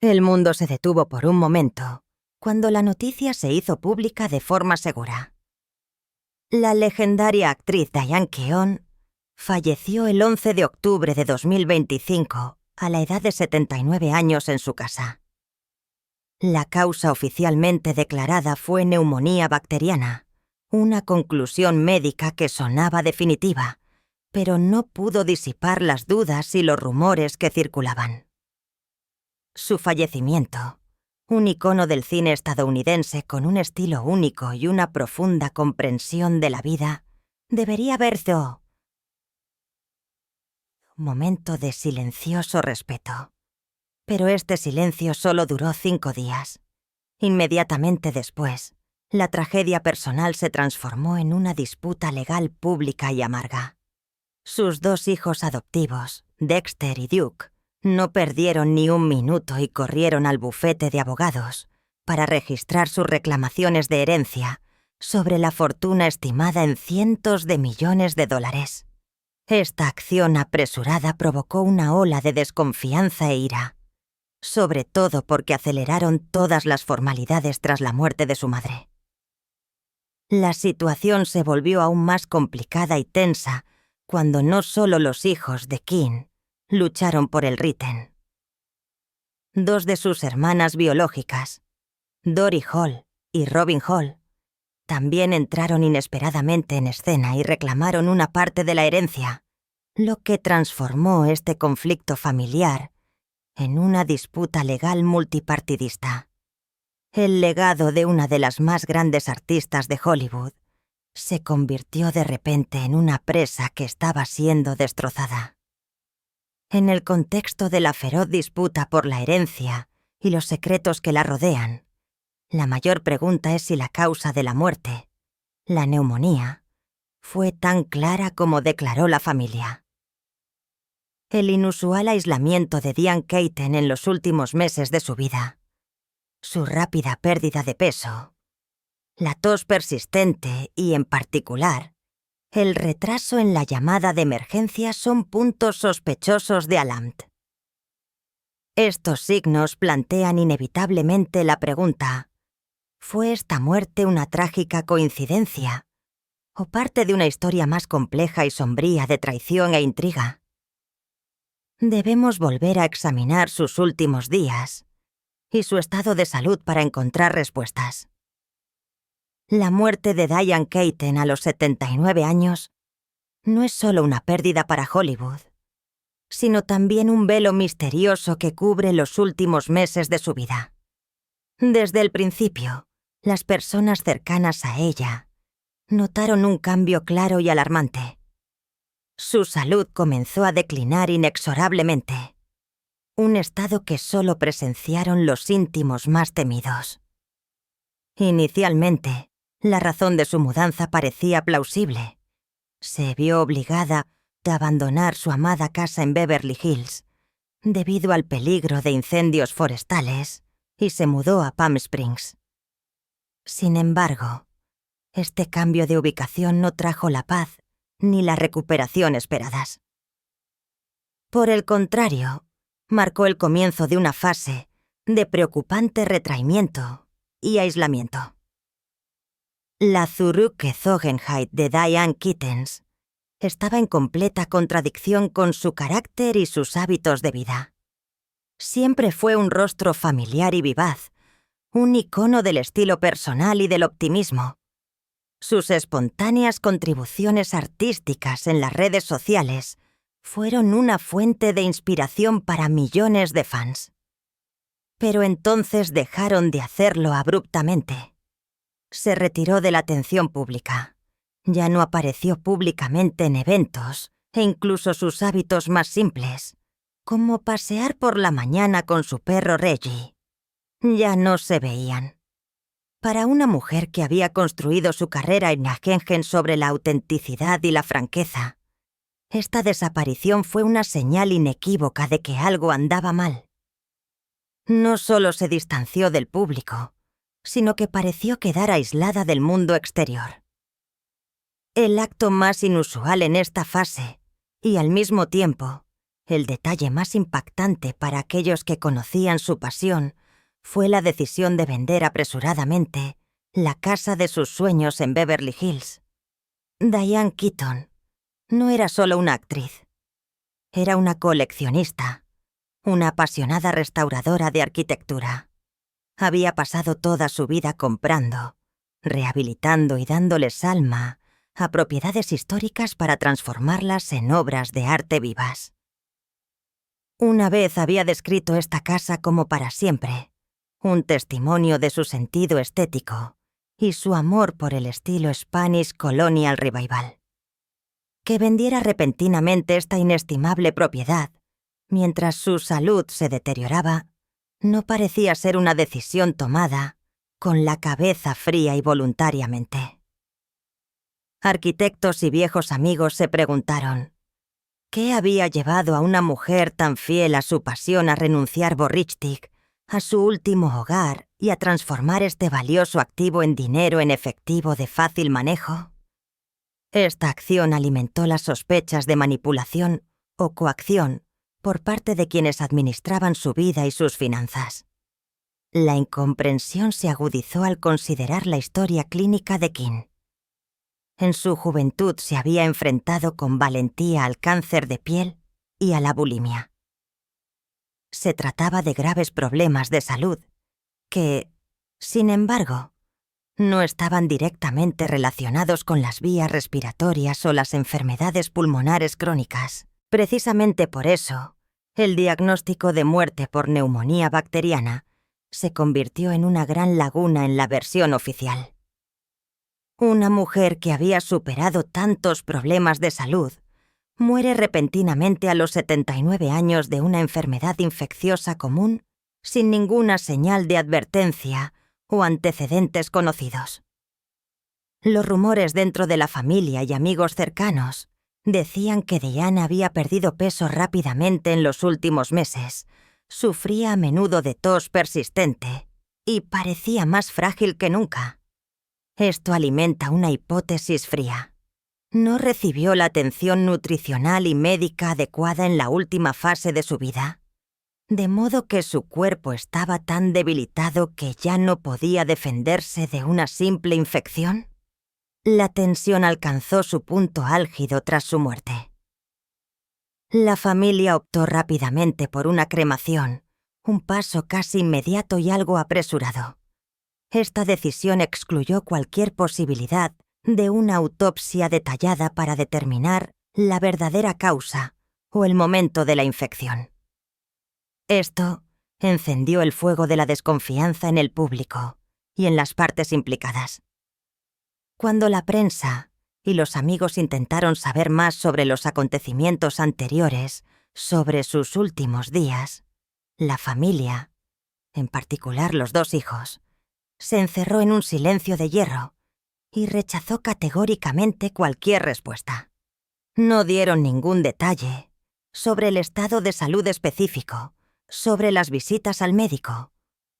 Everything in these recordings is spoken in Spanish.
El mundo se detuvo por un momento cuando la noticia se hizo pública de forma segura. La legendaria actriz Diane Keown falleció el 11 de octubre de 2025 a la edad de 79 años en su casa. La causa oficialmente declarada fue neumonía bacteriana, una conclusión médica que sonaba definitiva, pero no pudo disipar las dudas y los rumores que circulaban. Su fallecimiento, un icono del cine estadounidense con un estilo único y una profunda comprensión de la vida, debería haberse un momento de silencioso respeto. Pero este silencio solo duró 5 días. Inmediatamente después, la tragedia personal se transformó en una disputa legal pública y amarga. Sus 2 hijos adoptivos, Dexter y Duke, no perdieron ni un minuto y corrieron al bufete de abogados para registrar sus reclamaciones de herencia sobre la fortuna estimada en cientos de millones de dólares. Esta acción apresurada provocó una ola de desconfianza e ira, sobre todo porque aceleraron todas las formalidades tras la muerte de su madre. La situación se volvió aún más complicada y tensa cuando no solo los hijos de King lucharon por el Ritten. 2 de sus hermanas biológicas, Dory Hall y Robin Hall, también entraron inesperadamente en escena y reclamaron una parte de la herencia, lo que transformó este conflicto familiar en una disputa legal multipartidista. El legado de una de las más grandes artistas de Hollywood se convirtió de repente en una presa que estaba siendo destrozada. En el contexto de la feroz disputa por la herencia y los secretos que la rodean, la mayor pregunta es si la causa de la muerte, la neumonía, fue tan clara como declaró la familia. El inusual aislamiento de Diane Keaton en los últimos meses de su vida, su rápida pérdida de peso, la tos persistente y, en particular, el retraso en la llamada de emergencia son puntos sospechosos de Alamd. Estos signos plantean inevitablemente la pregunta: ¿fue esta muerte una trágica coincidencia o parte de una historia más compleja y sombría de traición e intriga? Debemos volver a examinar sus últimos días y su estado de salud para encontrar respuestas. La muerte de Diane Keaton a los 79 años no es solo una pérdida para Hollywood, sino también un velo misterioso que cubre los últimos meses de su vida. Desde el principio, las personas cercanas a ella notaron un cambio claro y alarmante. Su salud comenzó a declinar inexorablemente, un estado que solo presenciaron los íntimos más temidos. Inicialmente, la razón de su mudanza parecía plausible. Se vio obligada a abandonar su amada casa en Beverly Hills debido al peligro de incendios forestales y se mudó a Palm Springs. Sin embargo, este cambio de ubicación no trajo la paz ni la recuperación esperadas. Por el contrario, marcó el comienzo de una fase de preocupante retraimiento y aislamiento. La Zurückgezogenheit de Diane Keaton estaba en completa contradicción con su carácter y sus hábitos de vida. Siempre fue un rostro familiar y vivaz, un icono del estilo personal y del optimismo. Sus espontáneas contribuciones artísticas en las redes sociales fueron una fuente de inspiración para millones de fans. Pero entonces dejaron de hacerlo abruptamente. Se retiró de la atención pública. Ya no apareció públicamente en eventos e incluso sus hábitos más simples, como pasear por la mañana con su perro Reggie, ya no se veían. Para una mujer que había construido su carrera en Agenten sobre la autenticidad y la franqueza, esta desaparición fue una señal inequívoca de que algo andaba mal. No solo se distanció del público, sino que pareció quedar aislada del mundo exterior. El acto más inusual en esta fase, y al mismo tiempo, El detalle más impactante para aquellos que conocían su pasión fue la decisión de vender apresuradamente la casa de sus sueños en Beverly Hills. Diane Keaton no era solo una actriz. Era una coleccionista, una apasionada restauradora de arquitectura. Había pasado toda su vida comprando, rehabilitando y dándoles alma a propiedades históricas para transformarlas en obras de arte vivas. Una vez había descrito esta casa como para siempre, un testimonio de su sentido estético y su amor por el estilo Spanish Colonial Revival. Que vendiera repentinamente esta inestimable propiedad, mientras su salud se deterioraba, no parecía ser una decisión tomada con la cabeza fría y voluntariamente. Arquitectos y viejos amigos se preguntaron, ¿qué había llevado a una mujer tan fiel a su pasión a renunciar vorrichtig a su último hogar y a transformar este valioso activo en dinero en efectivo de fácil manejo? Esta acción alimentó las sospechas de manipulación o coacción por parte de quienes administraban su vida y sus finanzas. La incomprensión se agudizó al considerar la historia clínica de King. En su juventud se había enfrentado con valentía al cáncer de piel y a la bulimia. Se trataba de graves problemas de salud que, sin embargo, no estaban directamente relacionados con las vías respiratorias o las enfermedades pulmonares crónicas. Precisamente por eso, el diagnóstico de muerte por neumonía bacteriana se convirtió en una gran laguna en la versión oficial. Una mujer que había superado tantos problemas de salud muere repentinamente a los 79 años de una enfermedad infecciosa común sin ninguna señal de advertencia o antecedentes conocidos. Los rumores dentro de la familia y amigos cercanos decían que Diane había perdido peso rápidamente en los últimos meses, sufría a menudo de tos persistente y parecía más frágil que nunca. Esto alimenta una hipótesis fría. ¿No recibió la atención nutricional y médica adecuada en la última fase de su vida? ¿De modo que su cuerpo estaba tan debilitado que ya no podía defenderse de una simple infección? La tensión alcanzó su punto álgido tras su muerte. La familia optó rápidamente por una cremación, un paso casi inmediato y algo apresurado. Esta decisión excluyó cualquier posibilidad de una autopsia detallada para determinar la verdadera causa o el momento de la infección. Esto encendió el fuego de la desconfianza en el público y en las partes implicadas. Cuando la prensa y los amigos intentaron saber más sobre los acontecimientos anteriores, sobre sus últimos días, la familia, en particular los dos hijos, se encerró en un silencio de hierro y rechazó categóricamente cualquier respuesta. No dieron ningún detalle sobre el estado de salud específico, sobre las visitas al médico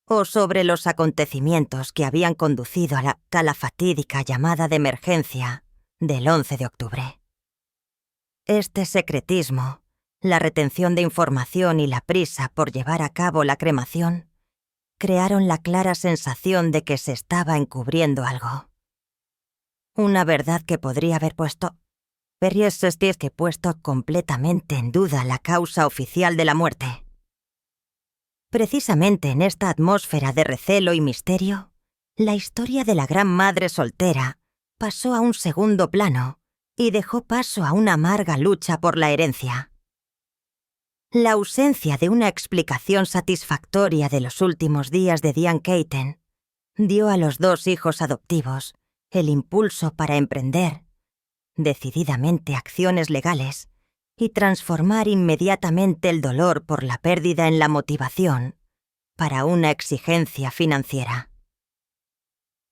o sobre los acontecimientos que habían conducido a la fatídica llamada de emergencia del 11 de octubre. Este secretismo, la retención de información y la prisa por llevar a cabo la cremación crearon la clara sensación de que se estaba encubriendo algo. Una verdad que podría haber puesto completamente en duda la causa oficial de la muerte. Precisamente en esta atmósfera de recelo y misterio, la historia de la gran madre soltera pasó a un segundo plano y dejó paso a una amarga lucha por la herencia. La ausencia de una explicación satisfactoria de los últimos días de Diane Keaton dio a los dos hijos adoptivos el impulso para emprender, decididamente, acciones legales y transformar inmediatamente el dolor por la pérdida en la motivación para una exigencia financiera.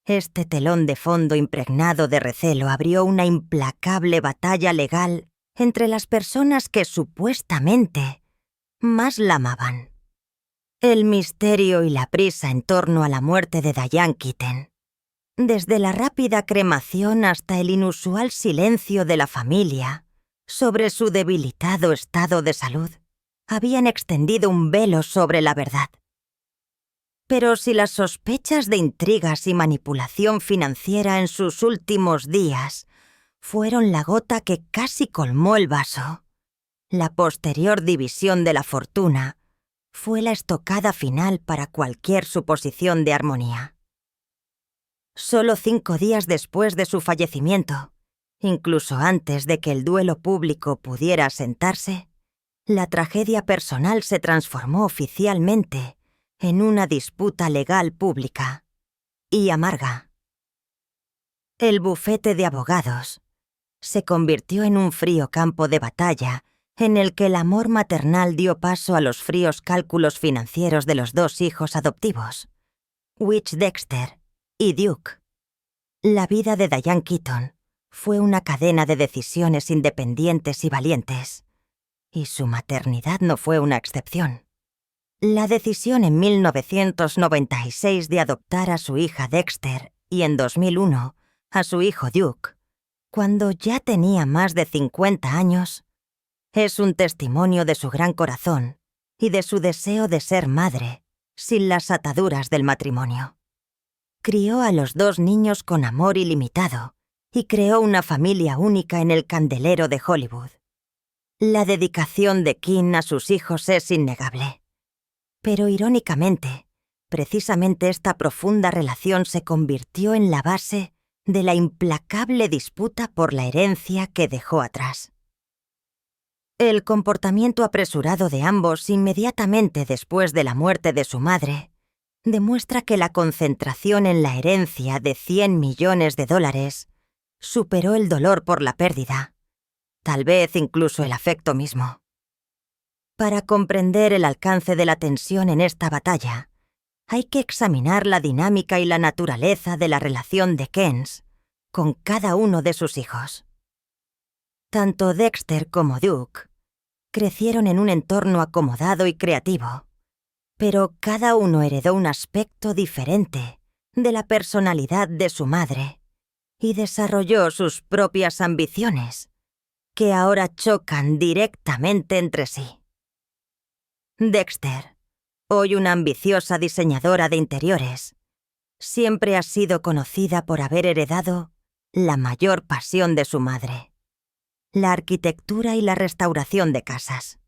Este telón de fondo impregnado de recelo abrió una implacable batalla legal entre las personas que supuestamente más la amaban. El misterio y la prisa en torno a la muerte de Diane Keaton, desde la rápida cremación hasta el inusual silencio de la familia sobre su debilitado estado de salud, habían extendido un velo sobre la verdad. Pero si las sospechas de intrigas y manipulación financiera en sus últimos días fueron la gota que casi colmó el vaso, la posterior división de la fortuna fue la estocada final para cualquier suposición de armonía. Solo 5 días después de su fallecimiento, incluso antes de que el duelo público pudiera asentarse, la tragedia personal se transformó oficialmente en una disputa legal pública y amarga. El bufete de abogados se convirtió en un frío campo de batalla en el que el amor maternal dio paso a los fríos cálculos financieros de los 2 hijos adoptivos, Witch Dexter y Duke. La vida de Diane Keaton fue una cadena de decisiones independientes y valientes, y su maternidad no fue una excepción. La decisión en 1996 de adoptar a su hija Dexter y en 2001 a su hijo Duke, cuando ya tenía más de 50 años, es un testimonio de su gran corazón y de su deseo de ser madre sin las ataduras del matrimonio. Crió a los 2 niños con amor ilimitado y creó una familia única en el candelero de Hollywood. La dedicación de Kim a sus hijos es innegable. Pero irónicamente, precisamente esta profunda relación se convirtió en la base de la implacable disputa por la herencia que dejó atrás. El comportamiento apresurado de ambos inmediatamente después de la muerte de su madre demuestra que la concentración en la herencia de $100 millones superó el dolor por la pérdida, tal vez incluso el afecto mismo. Para comprender el alcance de la tensión en esta batalla, hay que examinar la dinámica y la naturaleza de la relación de Keynes con cada uno de sus hijos. Tanto Dexter como Duke crecieron en un entorno acomodado y creativo, pero cada uno heredó un aspecto diferente de la personalidad de su madre y desarrolló sus propias ambiciones, que ahora chocan directamente entre sí. Dexter, hoy una ambiciosa diseñadora de interiores, siempre ha sido conocida por haber heredado la mayor pasión de su madre: la arquitectura y la restauración de casas.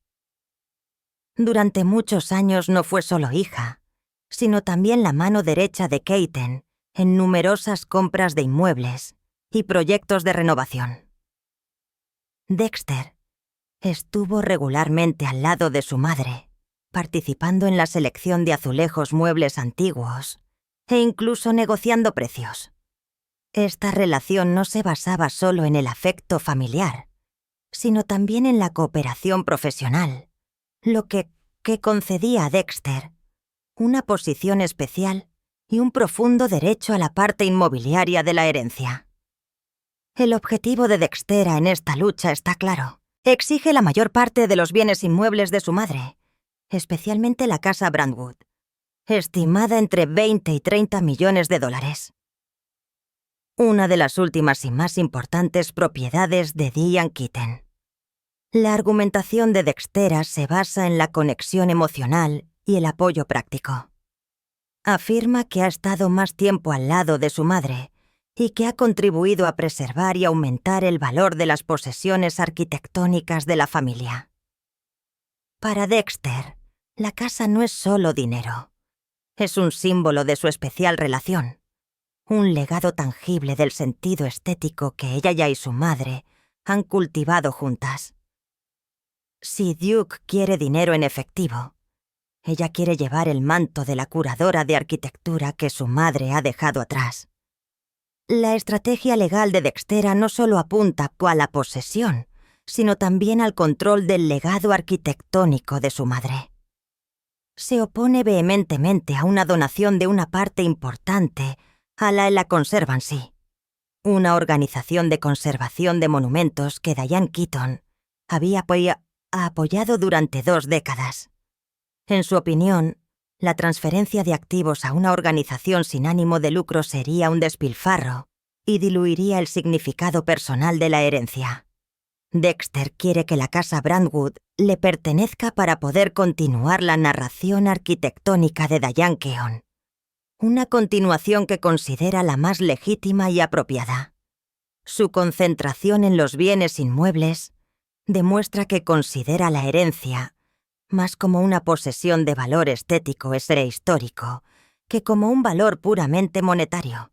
Durante muchos años no fue solo hija, sino también la mano derecha de Keaton en numerosas compras de inmuebles y proyectos de renovación. Dexter estuvo regularmente al lado de su madre, participando en la selección de azulejos muebles antiguos e incluso negociando precios. Esta relación no se basaba solo en el afecto familiar, sino también en la cooperación profesional, lo que concedía a Dexter una posición especial y un profundo derecho a la parte inmobiliaria de la herencia. El objetivo de Dexter en esta lucha está claro: exige la mayor parte de los bienes inmuebles de su madre, especialmente la casa Brandwood, estimada entre $20 y $30 millones. Una de las últimas y más importantes propiedades de Diane Keaton. La argumentación de Dexter se basa en la conexión emocional y el apoyo práctico. Afirma que ha estado más tiempo al lado de su madre y que ha contribuido a preservar y aumentar el valor de las posesiones arquitectónicas de la familia. Para Dexter, la casa no es solo dinero. Es un símbolo de su especial relación, un legado tangible del sentido estético que ella y su madre han cultivado juntas. Si Duke quiere dinero en efectivo, ella quiere llevar el manto de la curadora de arquitectura que su madre ha dejado atrás. La estrategia legal de Dexter no solo apunta a la posesión, sino también al control del legado arquitectónico de su madre. Se opone vehementemente a una donación de una parte importante a la Conservancy, una organización de conservación de monumentos que Diane Keaton había apoyado durante 2 décadas. En su opinión, la transferencia de activos a una organización sin ánimo de lucro sería un despilfarro y diluiría el significado personal de la herencia. Dexter quiere que la casa Brandwood le pertenezca para poder continuar la narración arquitectónica de Diane Keown, una continuación que considera la más legítima y apropiada. Su concentración en los bienes inmuebles demuestra que considera la herencia más como una posesión de valor estético e histórico que como un valor puramente monetario.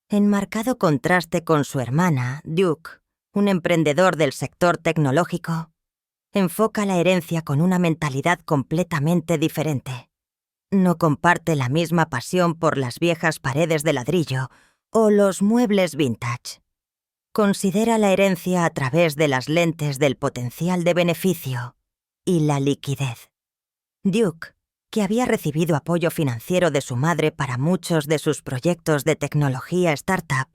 En marcado contraste con su hermana, Duke, un emprendedor del sector tecnológico, enfoca la herencia con una mentalidad completamente diferente. No comparte la misma pasión por las viejas paredes de ladrillo o los muebles vintage. Considera la herencia a través de las lentes del potencial de beneficio y la liquidez. Duke, que había recibido apoyo financiero de su madre para muchos de sus proyectos de tecnología startup,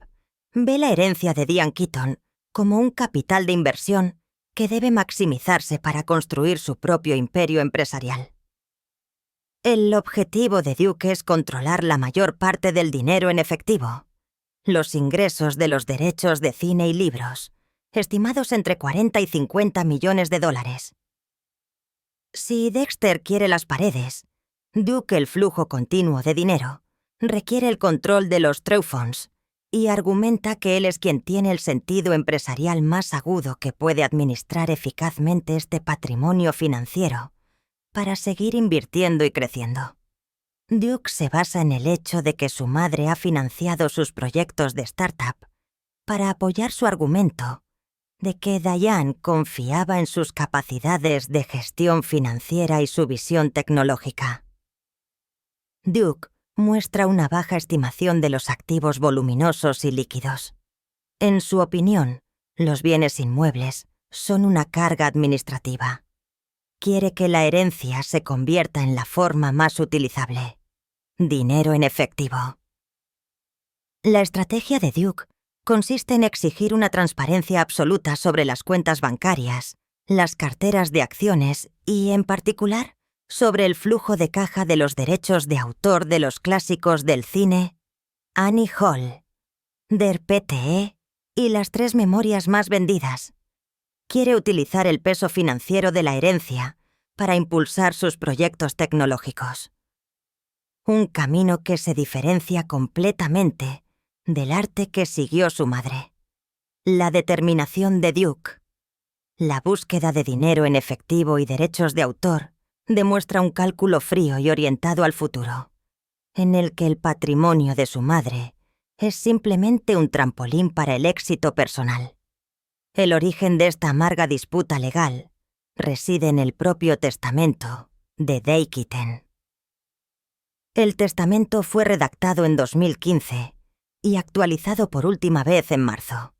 ve la herencia de Diane Keaton como un capital de inversión que debe maximizarse para construir su propio imperio empresarial. El objetivo de Duke es controlar la mayor parte del dinero en efectivo, los ingresos de los derechos de cine y libros, estimados entre 40 y 50 millones de dólares. Si Dexter quiere las paredes, Duke el flujo continuo de dinero, requiere el control de los trust funds y argumenta que él es quien tiene el sentido empresarial más agudo que puede administrar eficazmente este patrimonio financiero para seguir invirtiendo y creciendo. Duke se basa en el hecho de que su madre ha financiado sus proyectos de startup para apoyar su argumento de que Diane confiaba en sus capacidades de gestión financiera y su visión tecnológica. Duke muestra una baja estimación de los activos voluminosos y líquidos. En su opinión, los bienes inmuebles son una carga administrativa. Quiere que la herencia se convierta en la forma más utilizable: dinero en efectivo. La estrategia de Duke consiste en exigir una transparencia absoluta sobre las cuentas bancarias, las carteras de acciones y, en particular, sobre el flujo de caja de los derechos de autor de los clásicos del cine, Annie Hall, Der PTE y las 3 memorias más vendidas. Quiere utilizar el peso financiero de la herencia para impulsar sus proyectos tecnológicos. Un camino que se diferencia completamente del arte que siguió su madre. La determinación de Duke, la búsqueda de dinero en efectivo y derechos de autor, demuestra un cálculo frío y orientado al futuro, en el que el patrimonio de su madre es simplemente un trampolín para el éxito personal. El origen de esta amarga disputa legal reside en el propio testamento de Diane Keaton. El testamento fue redactado en 2015 y actualizado por última vez en marzo,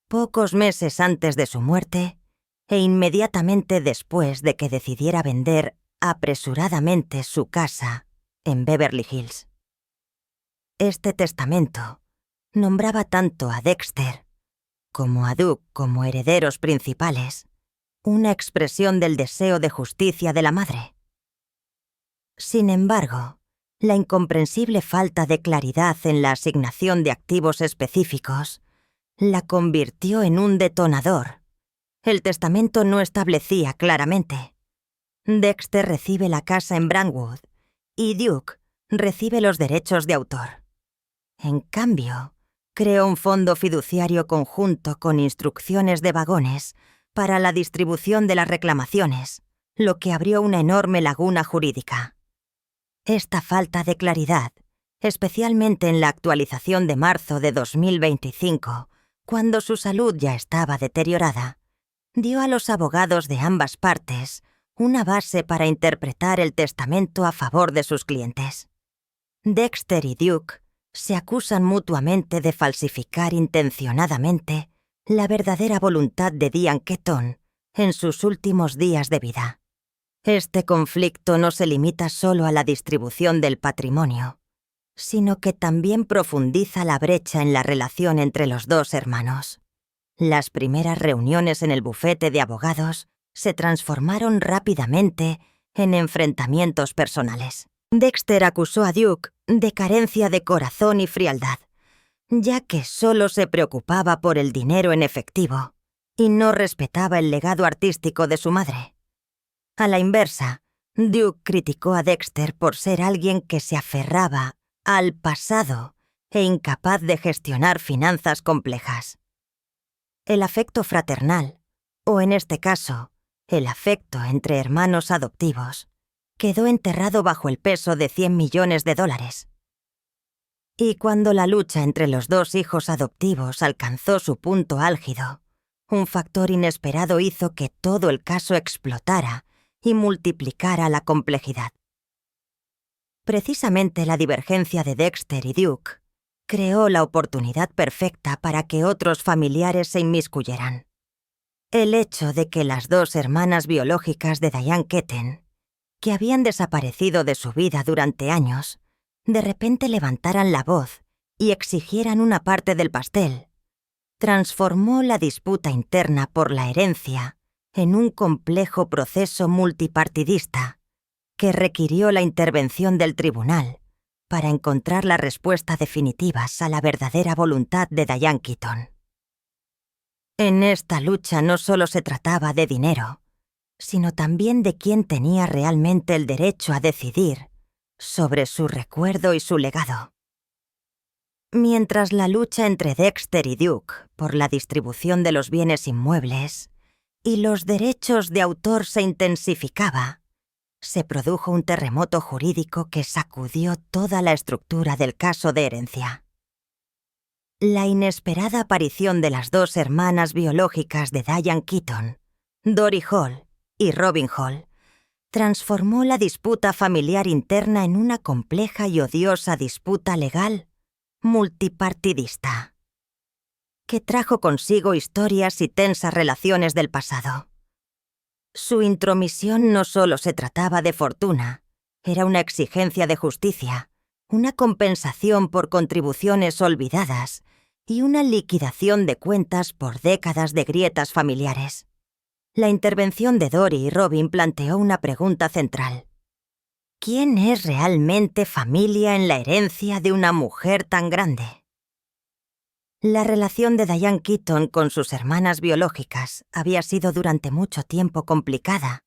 pocos meses antes de su muerte e inmediatamente después de que decidiera vender apresuradamente su casa en Beverly Hills. Este testamento nombraba tanto a Dexter como a Duke como herederos principales, una expresión del deseo de justicia de la madre. Sin embargo, la incomprensible falta de claridad en la asignación de activos específicos la convirtió en un detonador. El testamento no establecía claramente. Dexter recibe la casa en Brandwood y Duke recibe los derechos de autor. En cambio, creó un fondo fiduciario conjunto con instrucciones de vagones para la distribución de las reclamaciones, lo que abrió una enorme laguna jurídica. Esta falta de claridad, especialmente en la actualización de marzo de 2025, cuando su salud ya estaba deteriorada, dio a los abogados de ambas partes una base para interpretar el testamento a favor de sus clientes. Dexter y Duke se acusan mutuamente de falsificar intencionadamente la verdadera voluntad de Diane Keaton en sus últimos días de vida. Este conflicto no se limita solo a la distribución del patrimonio, sino que también profundiza la brecha en la relación entre los dos hermanos. Las primeras reuniones en el bufete de abogados se transformaron rápidamente en enfrentamientos personales. Dexter acusó a Duke de carencia de corazón y frialdad, ya que solo se preocupaba por el dinero en efectivo y no respetaba el legado artístico de su madre. A la inversa, Duke criticó a Dexter por ser alguien que se aferraba al pasado e incapaz de gestionar finanzas complejas. El afecto fraternal, o en este caso, el afecto entre hermanos adoptivos, quedó enterrado bajo el peso de $100 millones. Y cuando la lucha entre los dos hijos adoptivos alcanzó su punto álgido, un factor inesperado hizo que todo el caso explotara y multiplicara la complejidad. Precisamente la divergencia de Dexter y Duke creó la oportunidad perfecta para que otros familiares se inmiscuyeran. El hecho de que las dos hermanas biológicas de Diane Keaton, que habían desaparecido de su vida durante años, de repente levantaran la voz y exigieran una parte del pastel, transformó la disputa interna por la herencia en un complejo proceso multipartidista que requirió la intervención del tribunal para encontrar la respuesta definitiva a la verdadera voluntad de Diane Keaton. En esta lucha no solo se trataba de dinero, sino también de quién tenía realmente el derecho a decidir sobre su recuerdo y su legado. Mientras la lucha entre Dexter y Duke por la distribución de los bienes inmuebles y los derechos de autor se intensificaba, se produjo un terremoto jurídico que sacudió toda la estructura del caso de herencia. La inesperada aparición de las dos hermanas biológicas de Diane Keaton, Dory Hall y Robin Hall, transformó la disputa familiar interna en una compleja y odiosa disputa legal multipartidista, que trajo consigo historias y tensas relaciones del pasado. Su intromisión no solo se trataba de fortuna, era una exigencia de justicia, una compensación por contribuciones olvidadas y una liquidación de cuentas por décadas de grietas familiares. La intervención de Dory y Robin planteó una pregunta central. ¿Quién es realmente familia en la herencia de una mujer tan grande? La relación de Diane Keaton con sus hermanas biológicas había sido durante mucho tiempo complicada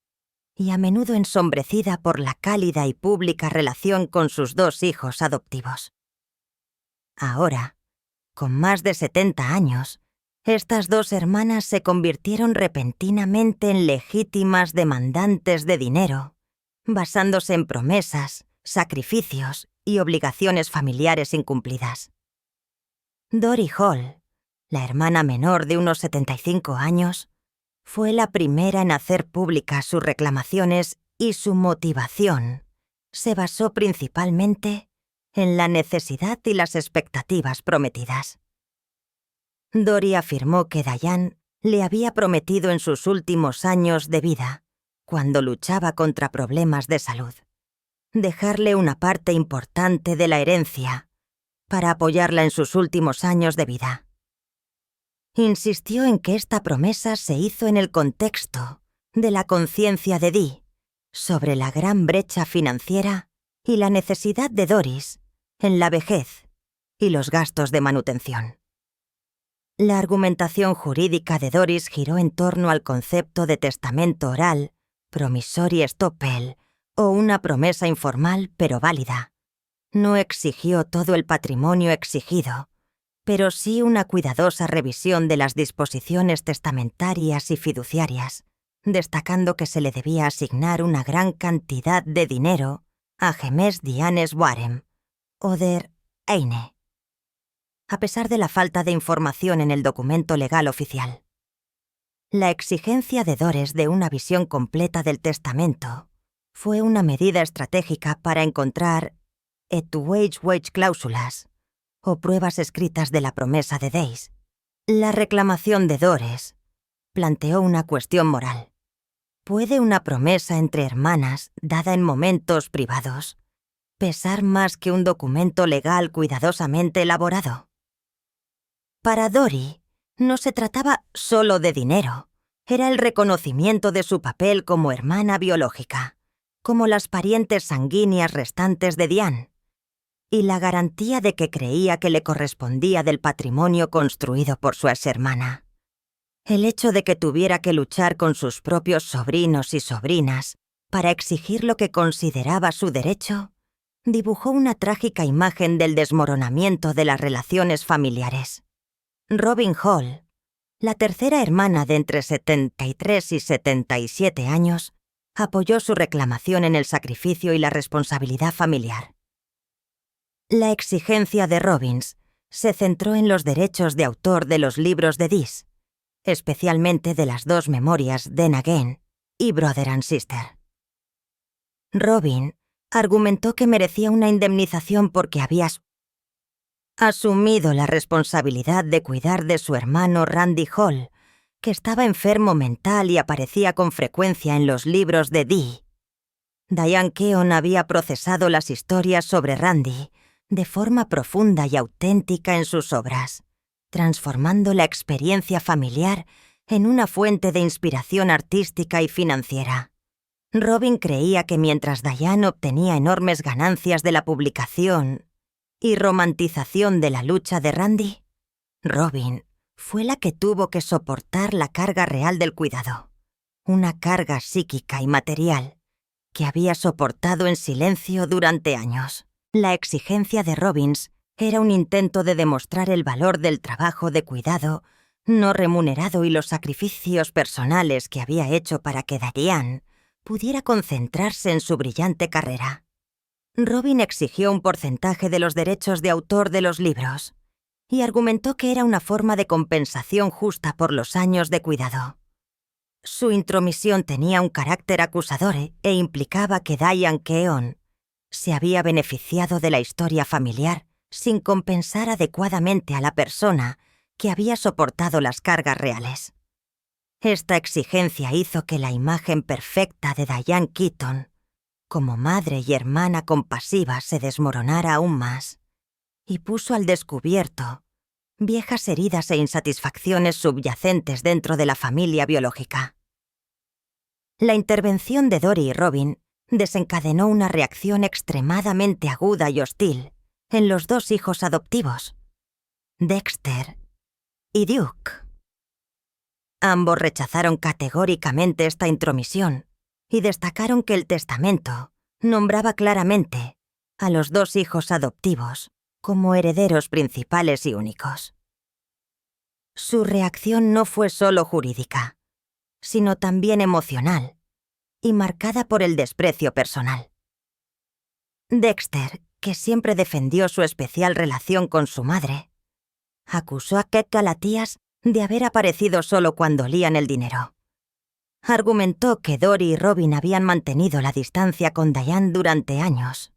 y a menudo ensombrecida por la cálida y pública relación con sus dos hijos adoptivos. Ahora, con más de 70 años, estas dos hermanas se convirtieron repentinamente en legítimas demandantes de dinero, basándose en promesas, sacrificios y obligaciones familiares incumplidas. Dory Hall, la hermana menor de unos 75 años, fue la primera en hacer públicas sus reclamaciones y su motivación se basó principalmente en la necesidad y las expectativas prometidas. Dory afirmó que Diane le había prometido en sus últimos años de vida, cuando luchaba contra problemas de salud, dejarle una parte importante de la herencia para apoyarla en sus últimos años de vida. Insistió en que esta promesa se hizo en el contexto de la conciencia de Dee sobre la gran brecha financiera y la necesidad de Doris en la vejez y los gastos de manutención. La argumentación jurídica de Doris giró en torno al concepto de testamento oral, promissory estoppel o una promesa informal pero válida. No exigió todo el patrimonio exigido, pero sí una cuidadosa revisión de las disposiciones testamentarias y fiduciarias, destacando que se le debía asignar una gran cantidad de dinero a James Dianes Warren, oder Eine, a pesar de la falta de información en el documento legal oficial. La exigencia de Doris de una visión completa del testamento fue una medida estratégica para encontrar wage cláusulas o pruebas escritas de la promesa de Days. La reclamación de Doris planteó una cuestión moral. ¿Puede una promesa entre hermanas, dada en momentos privados, pesar más que un documento legal cuidadosamente elaborado? Para Dory, no se trataba solo de dinero. Era el reconocimiento de su papel como hermana biológica, como las parientes sanguíneas restantes de Diane, y la garantía de que creía que le correspondía del patrimonio construido por su exhermana. El hecho de que tuviera que luchar con sus propios sobrinos y sobrinas para exigir lo que consideraba su derecho, dibujó una trágica imagen del desmoronamiento de las relaciones familiares. Robin Hall, la tercera hermana de entre 73 y 77 años, apoyó su reclamación en el sacrificio y la responsabilidad familiar. La exigencia de Robbins se centró en los derechos de autor de los libros de Dis, especialmente de las dos memorias Then Again y Brother and Sister. Robin argumentó que merecía una indemnización porque había asumido la responsabilidad de cuidar de su hermano Randy Hall, que estaba enfermo mental y aparecía con frecuencia en los libros de Dee. Diane Keown había procesado las historias sobre Randy de forma profunda y auténtica en sus obras, transformando la experiencia familiar en una fuente de inspiración artística y financiera. Robin creía que mientras Diane obtenía enormes ganancias de la publicación y romantización de la lucha de Randy, Robin fue la que tuvo que soportar la carga real del cuidado, una carga psíquica y material que había soportado en silencio durante años. La exigencia de Robbins era un intento de demostrar el valor del trabajo de cuidado no remunerado y los sacrificios personales que había hecho para que Diane pudiera concentrarse en su brillante carrera. Robin exigió un porcentaje de los derechos de autor de los libros y argumentó que era una forma de compensación justa por los años de cuidado. Su intromisión tenía un carácter acusador e implicaba que Diane Keown se había beneficiado de la historia familiar sin compensar adecuadamente a la persona que había soportado las cargas reales. Esta exigencia hizo que la imagen perfecta de Diane Keaton como madre y hermana compasiva se desmoronara aún más y puso al descubierto viejas heridas e insatisfacciones subyacentes dentro de la familia biológica. La intervención de Dory y Robin desencadenó una reacción extremadamente aguda y hostil en los dos hijos adoptivos, Dexter y Duke. Ambos rechazaron categóricamente esta intromisión y destacaron que el testamento nombraba claramente a los dos hijos adoptivos como herederos principales y únicos. Su reacción no fue solo jurídica, sino también emocional y marcada por el desprecio personal. Dexter, que siempre defendió su especial relación con su madre, acusó a Kate Galatías de haber aparecido solo cuando olían el dinero. Argumentó que Dory y Robin habían mantenido la distancia con Diane durante años.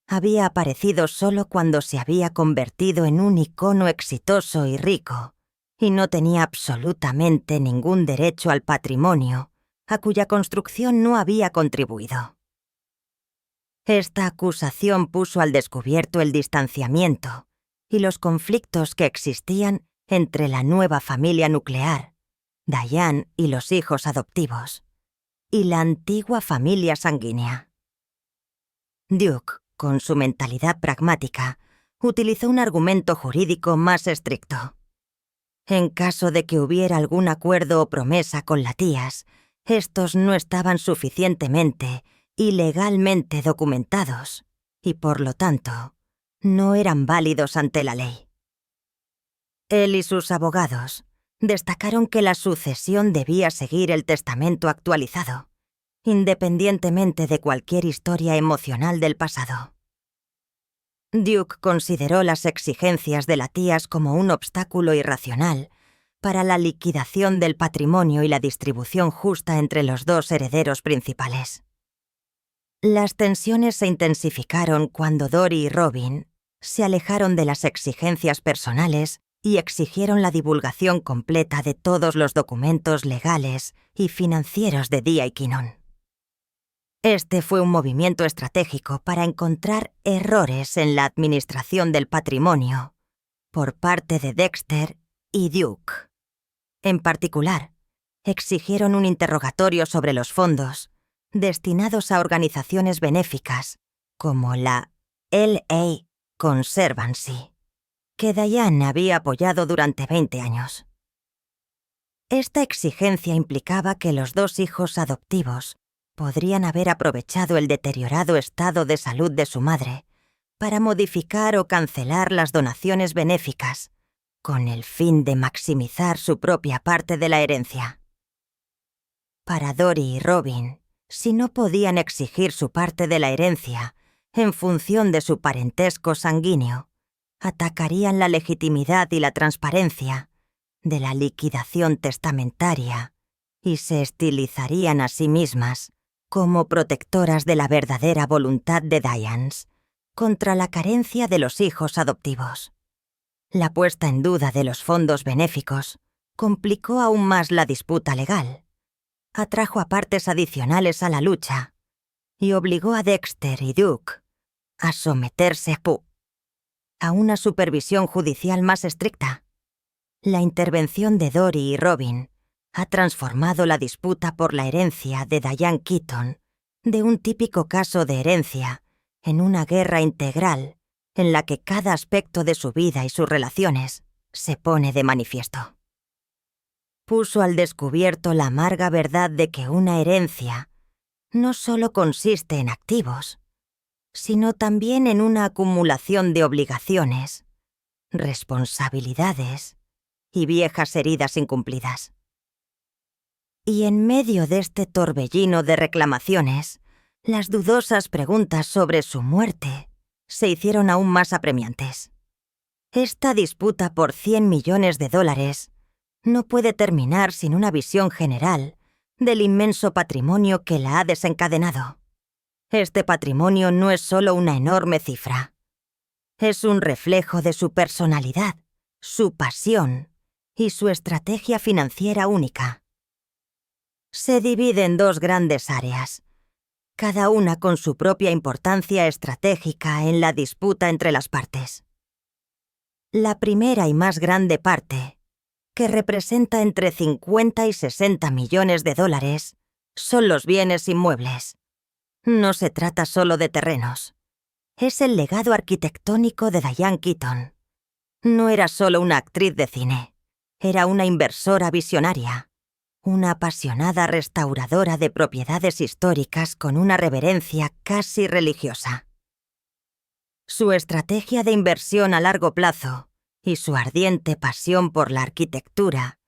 Había aparecido solo cuando se había convertido en un icono exitoso y rico, y no tenía absolutamente ningún derecho al patrimonio, a cuya construcción no había contribuido. Esta acusación puso al descubierto el distanciamiento y los conflictos que existían entre la nueva familia nuclear, Diane y los hijos adoptivos, y la antigua familia sanguínea. Duke, con su mentalidad pragmática, utilizó un argumento jurídico más estricto. En caso de que hubiera algún acuerdo o promesa con las tías, estos no estaban suficientemente y legalmente documentados, y por lo tanto, no eran válidos ante la ley. Él y sus abogados destacaron que la sucesión debía seguir el testamento actualizado, independientemente de cualquier historia emocional del pasado. Duke consideró las exigencias de las tías como un obstáculo irracional para la liquidación del patrimonio y la distribución justa entre los dos herederos principales. Las tensiones se intensificaron cuando Dory y Robin se alejaron de las exigencias personales y exigieron la divulgación completa de todos los documentos legales y financieros de Dee y Kinnon. Este fue un movimiento estratégico para encontrar errores en la administración del patrimonio por parte de Dexter y Duke. En particular, exigieron un interrogatorio sobre los fondos destinados a organizaciones benéficas como la L.A. Conservancy, que Diane había apoyado durante 20 años. Esta exigencia implicaba que los dos hijos adoptivos podrían haber aprovechado el deteriorado estado de salud de su madre para modificar o cancelar las donaciones benéficas, con el fin de maximizar su propia parte de la herencia. Para Dory y Robin, si no podían exigir su parte de la herencia en función de su parentesco sanguíneo, atacarían la legitimidad y la transparencia de la liquidación testamentaria y se estilizarían a sí mismas como protectoras de la verdadera voluntad de Dianes contra la carencia de los hijos adoptivos. La puesta en duda de los fondos benéficos complicó aún más la disputa legal, atrajo a partes adicionales a la lucha y obligó a Dexter y Duke a someterse a una supervisión judicial más estricta. La intervención de Dory y Robin ha transformado la disputa por la herencia de Diane Keaton de un típico caso de herencia en una guerra integral en la que cada aspecto de su vida y sus relaciones se pone de manifiesto. Puso al descubierto la amarga verdad de que una herencia no solo consiste en activos, sino también en una acumulación de obligaciones, responsabilidades y viejas heridas incumplidas. Y en medio de este torbellino de reclamaciones, las dudosas preguntas sobre su muerte se hicieron aún más apremiantes. Esta disputa por $100 millones no puede terminar sin una visión general del inmenso patrimonio que la ha desencadenado. Este patrimonio no es solo una enorme cifra. Es un reflejo de su personalidad, su pasión y su estrategia financiera única. Se divide en dos grandes áreas, cada una con su propia importancia estratégica en la disputa entre las partes. La primera y más grande parte, que representa entre 50 y 60 millones de dólares, son los bienes inmuebles. No se trata solo de terrenos. Es el legado arquitectónico de Diane Keaton. No era solo una actriz de cine, era una inversora visionaria, una apasionada restauradora de propiedades históricas con una reverencia casi religiosa. Su estrategia de inversión a largo plazo y su ardiente pasión por la arquitectura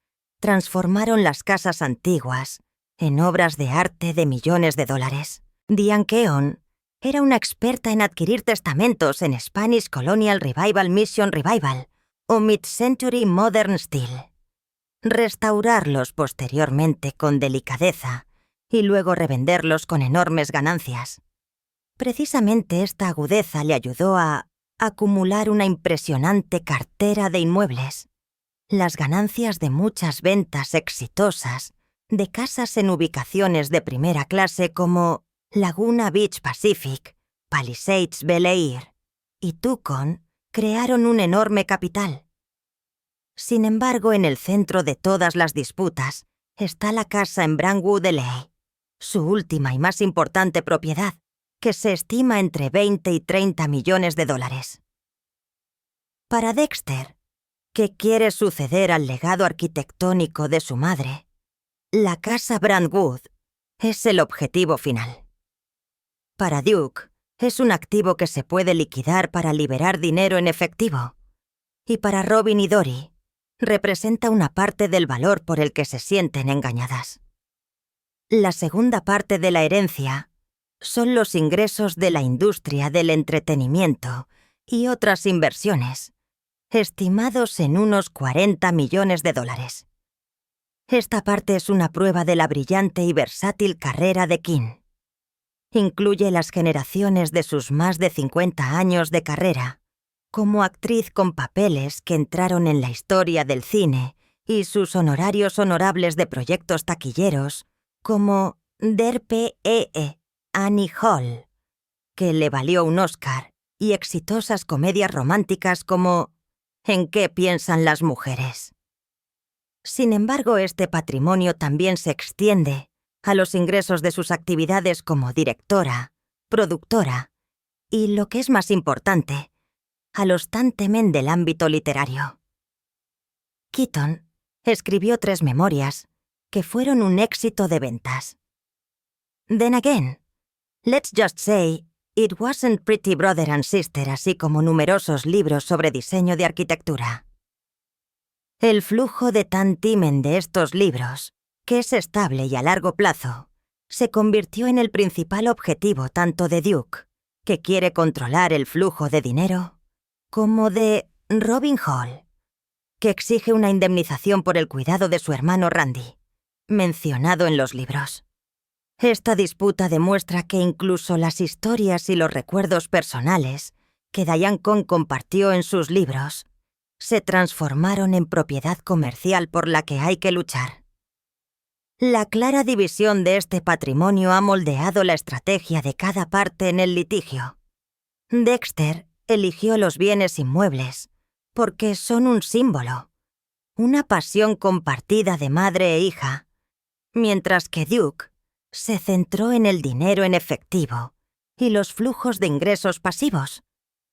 transformaron las casas antiguas en obras de arte de millones de dólares. Diane Keown era una experta en adquirir testamentos en Spanish Colonial Revival Mission Revival o Mid-Century Modern Style. Restaurarlos posteriormente con delicadeza y luego revenderlos con enormes ganancias. Precisamente esta agudeza le ayudó a acumular una impresionante cartera de inmuebles. Las ganancias de muchas ventas exitosas de casas en ubicaciones de primera clase como Laguna Beach Pacific, Palisades Bel Air y Tucson crearon un enorme capital. Sin embargo, en el centro de todas las disputas está la casa en Brentwood, LA, su última y más importante propiedad, que se estima entre 20 y 30 millones de dólares. Para Dexter, que quiere suceder al legado arquitectónico de su madre, la casa Brentwood es el objetivo final. Para Duke, es un activo que se puede liquidar para liberar dinero en efectivo. Y para Robin y Dory, representa una parte del valor por el que se sienten engañadas. La segunda parte de la herencia son los ingresos de la industria del entretenimiento y otras inversiones, estimados en unos 40 millones de dólares. Esta parte es una prueba de la brillante y versátil carrera de King. Incluye las generaciones de sus más de 50 años de carrera como actriz con papeles que entraron en la historia del cine y sus honorarios honorables de proyectos taquilleros como Derpe Annie Hall, que le valió un Oscar, y exitosas comedias románticas como ¿En qué piensan las mujeres? Sin embargo, este patrimonio también se extiende a los ingresos de sus actividades como directora, productora y, lo que es más importante, a los tantemen del ámbito literario. Keaton Escribió 3 memorias, que fueron un éxito de ventas. Then again, let's just say, it wasn't Pretty Brother and Sister, así como numerosos libros sobre diseño de arquitectura. El flujo de tantimen de estos libros, que es estable y a largo plazo, se convirtió en el principal objetivo tanto de Duke, que quiere controlar el flujo de dinero, como de Robin Hall, que exige una indemnización por el cuidado de su hermano Randy, mencionado en los libros. Esta disputa demuestra que incluso las historias y los recuerdos personales que Diane Cohn compartió en sus libros se transformaron en propiedad comercial por la que hay que luchar. La clara división de este patrimonio ha moldeado la estrategia de cada parte en el litigio. Dexter eligió los bienes inmuebles porque son un símbolo, una pasión compartida de madre e hija, mientras que Duke se centró en el dinero en efectivo y los flujos de ingresos pasivos,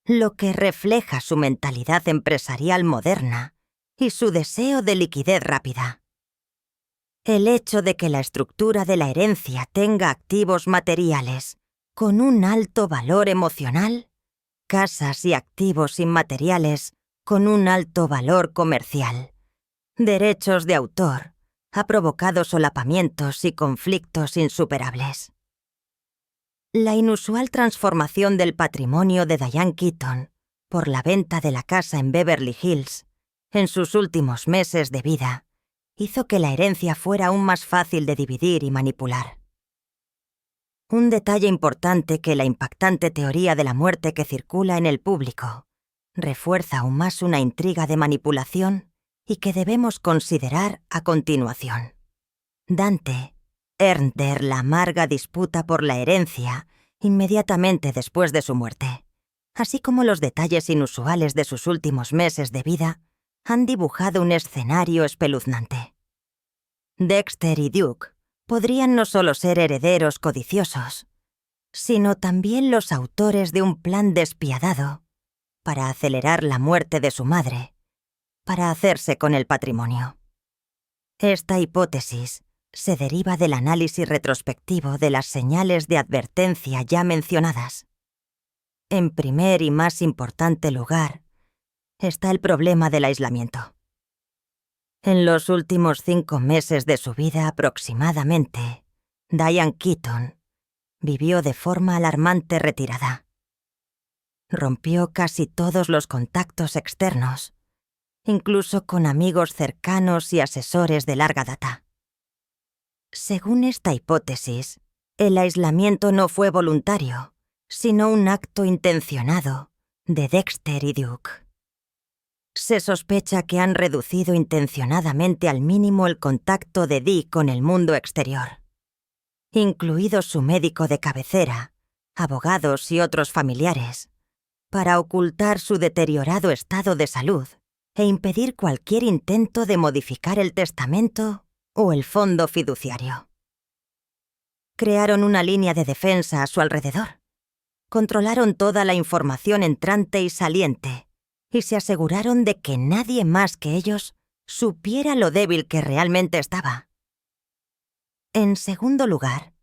lo que refleja su mentalidad empresarial moderna y su deseo de liquidez rápida. El hecho de que la estructura de la herencia tenga activos materiales con un alto valor emocional, casas y activos inmateriales con un alto valor comercial, derechos de autor, ha provocado solapamientos y conflictos insuperables. La inusual transformación del patrimonio de Diane Keaton por la venta de la casa en Beverly Hills en sus últimos meses de vida hizo que la herencia fuera aún más fácil de dividir y manipular. Un detalle importante que la impactante teoría de la muerte que circula en el público refuerza aún más una intriga de manipulación y que debemos considerar a continuación. Dante ernter la amarga disputa por la herencia inmediatamente después de su muerte, así como los detalles inusuales de sus últimos meses de vida, han dibujado un escenario espeluznante. Dexter y Duke podrían no solo ser herederos codiciosos, sino también los autores de un plan despiadado para acelerar la muerte de su madre, para hacerse con el patrimonio. Esta hipótesis se deriva del análisis retrospectivo de las señales de advertencia ya mencionadas. En primer y más importante lugar está el problema del aislamiento. En los últimos 5 meses de su vida aproximadamente, Diane Keaton vivió de forma alarmante retirada. Rompió casi todos los contactos externos, incluso con amigos cercanos y asesores de larga data. Según esta hipótesis, el aislamiento no fue voluntario, sino un acto intencionado de Dexter y Duke. Se sospecha que han reducido intencionadamente al mínimo el contacto de Dee con el mundo exterior, incluido su médico de cabecera, abogados y otros familiares, para ocultar su deteriorado estado de salud e impedir cualquier intento de modificar el testamento o el fondo fiduciario. Crearon una línea de defensa a su alrededor. Controlaron toda la información entrante y saliente y se aseguraron de que nadie más que ellos supiera lo débil que realmente estaba. En segundo lugar,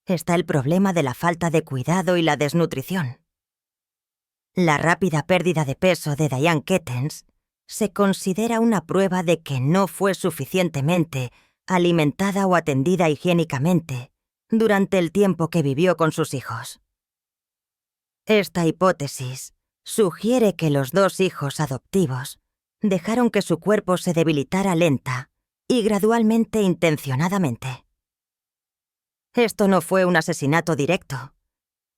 está el problema de la falta de cuidado y la desnutrición. La rápida pérdida de peso de Diane Keaton se considera una prueba de que no fue suficientemente alimentada o atendida higiénicamente durante el tiempo que vivió con sus hijos. Esta hipótesis sugiere que los 2 hijos adoptivos dejaron que su cuerpo se debilitara lenta y gradualmente intencionadamente. Esto no fue un asesinato directo,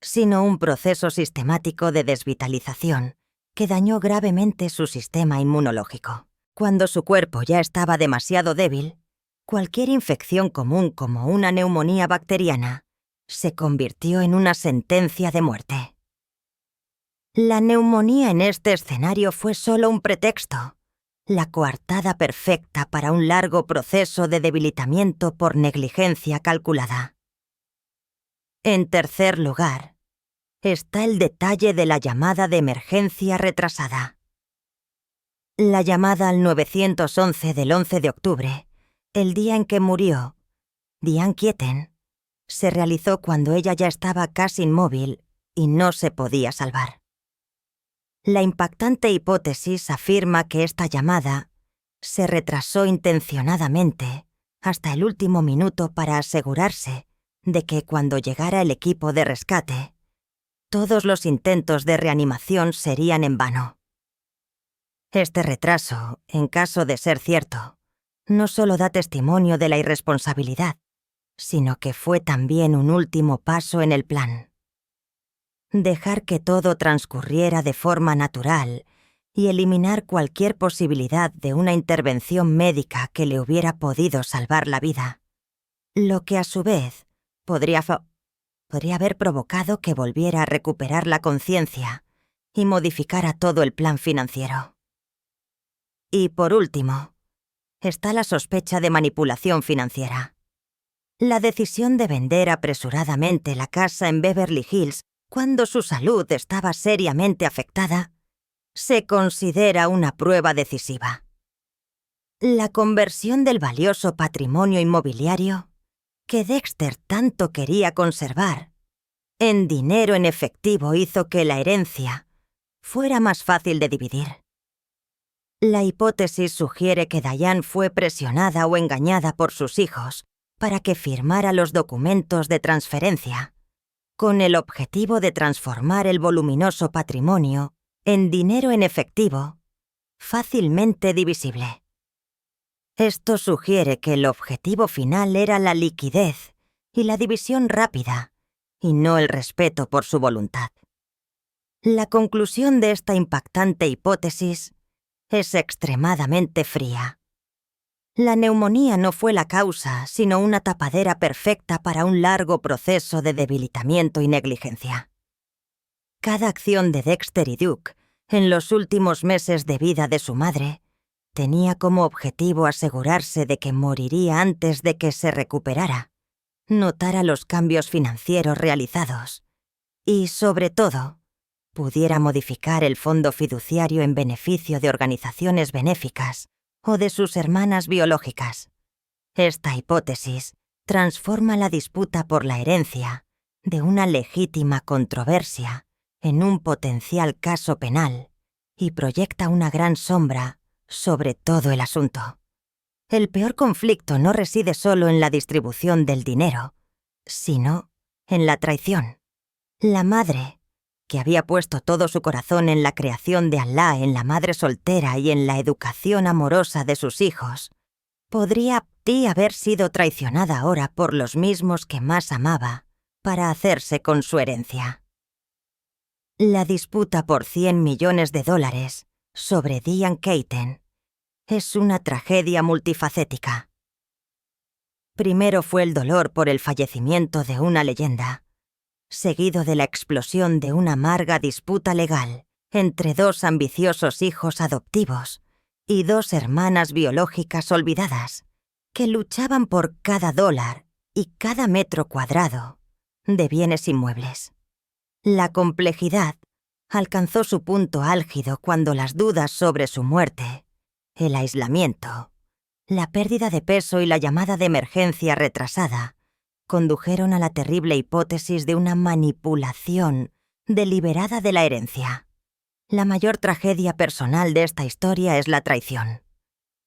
sino un proceso sistemático de desvitalización que dañó gravemente su sistema inmunológico. Cuando su cuerpo ya estaba demasiado débil, cualquier infección común como una neumonía bacteriana se convirtió en una sentencia de muerte. La neumonía en este escenario fue solo un pretexto, la coartada perfecta para un largo proceso de debilitamiento por negligencia calculada. En tercer lugar, está el detalle de la llamada de emergencia retrasada. La llamada al 911 del 11 de octubre, el día en que murió Diane Keaton, se realizó cuando ella ya estaba casi inmóvil y no se podía salvar. La impactante hipótesis afirma que esta llamada se retrasó intencionadamente hasta el último minuto para asegurarse de que cuando llegara el equipo de rescate, todos los intentos de reanimación serían en vano. Este retraso, en caso de ser cierto, no solo da testimonio de la irresponsabilidad, sino que fue también un último paso en el plan. Dejar que todo transcurriera de forma natural y eliminar cualquier posibilidad de una intervención médica que le hubiera podido salvar la vida, lo que a su vez podría haber provocado que volviera a recuperar la conciencia y modificara todo el plan financiero. Y por último, está la sospecha de manipulación financiera. La decisión de vender apresuradamente la casa en Beverly Hills cuando su salud estaba seriamente afectada se considera una prueba decisiva. La conversión del valioso patrimonio inmobiliario que Dexter tanto quería conservar en dinero en efectivo hizo que la herencia fuera más fácil de dividir. La hipótesis sugiere que Diane fue presionada o engañada por sus hijos para que firmara los documentos de transferencia, con el objetivo de transformar el voluminoso patrimonio en dinero en efectivo, fácilmente divisible. Esto sugiere que el objetivo final era la liquidez y la división rápida, y no el respeto por su voluntad. La conclusión de esta impactante hipótesis es extremadamente fría. La neumonía no fue la causa, sino una tapadera perfecta para un largo proceso de debilitamiento y negligencia. Cada acción de Dexter y Duke en los últimos meses de vida de su madre tenía como objetivo asegurarse de que moriría antes de que se recuperara, notara los cambios financieros realizados y, sobre todo, pudiera modificar el fondo fiduciario en beneficio de organizaciones benéficas o de sus hermanas biológicas. Esta hipótesis transforma la disputa por la herencia de una legítima controversia en un potencial caso penal y proyecta una gran sombra sobre todo el asunto. El peor conflicto no reside solo en la distribución del dinero, sino en la traición. La madre, que había puesto todo su corazón en la creación de Alá, en la madre soltera y en la educación amorosa de sus hijos, podría haber sido traicionada ahora por los mismos que más amaba para hacerse con su herencia. La disputa por $100 millones sobre Diane Keaton es una tragedia multifacética. Primero fue el dolor por el fallecimiento de una leyenda, seguido de la explosión de una amarga disputa legal entre dos ambiciosos hijos adoptivos y dos hermanas biológicas olvidadas, que luchaban por cada dólar y cada metro cuadrado de bienes inmuebles. La complejidad alcanzó su punto álgido cuando las dudas sobre su muerte, el aislamiento, la pérdida de peso y la llamada de emergencia retrasada condujeron a la terrible hipótesis de una manipulación deliberada de la herencia. La mayor tragedia personal de esta historia es la traición.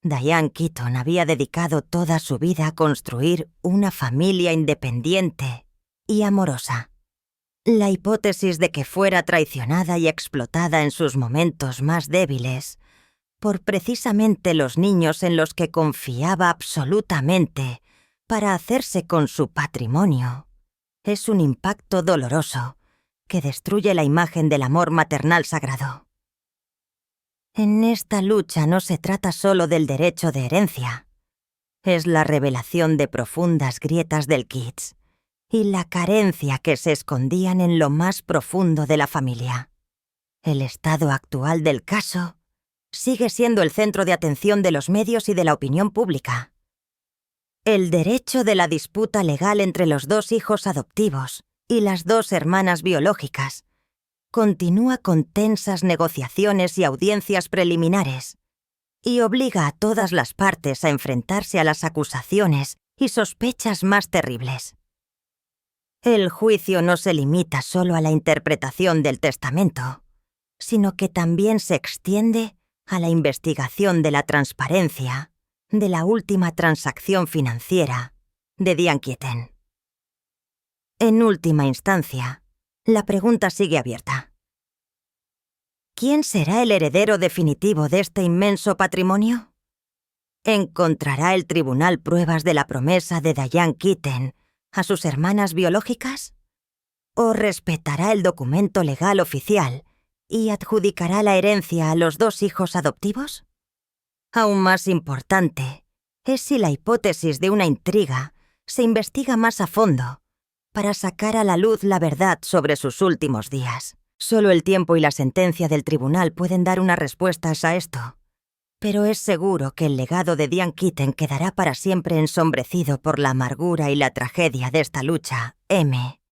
Diane Keaton había dedicado toda su vida a construir una familia independiente y amorosa. La hipótesis de que fuera traicionada y explotada en sus momentos más débiles por precisamente los niños en los que confiaba absolutamente para hacerse con su patrimonio es un impacto doloroso que destruye la imagen del amor maternal sagrado. En esta lucha no se trata solo del derecho de herencia. Es la revelación de profundas grietas del Kitsch y la carencia que se escondían en lo más profundo de la familia. El estado actual del caso sigue siendo el centro de atención de los medios y de la opinión pública. El derecho de la disputa legal entre los dos hijos adoptivos y las dos hermanas biológicas continúa con tensas negociaciones y audiencias preliminares y obliga a todas las partes a enfrentarse a las acusaciones y sospechas más terribles. El juicio no se limita solo a la interpretación del testamento, sino que también se extiende a la investigación de la transparencia de la última transacción financiera de Diane Keating. En última instancia, la pregunta sigue abierta. ¿Quién será el heredero definitivo de este inmenso patrimonio? ¿Encontrará el tribunal pruebas de la promesa de Diane Keating a sus hermanas biológicas? ¿O respetará el documento legal oficial y adjudicará la herencia a los 2 hijos adoptivos? Aún más importante es si la hipótesis de una intriga se investiga más a fondo para sacar a la luz la verdad sobre sus últimos días. Solo el tiempo y la sentencia del tribunal pueden dar una respuesta a esto. Pero es seguro que el legado de Diane Keating quedará para siempre ensombrecido por la amargura y la tragedia de esta lucha, M.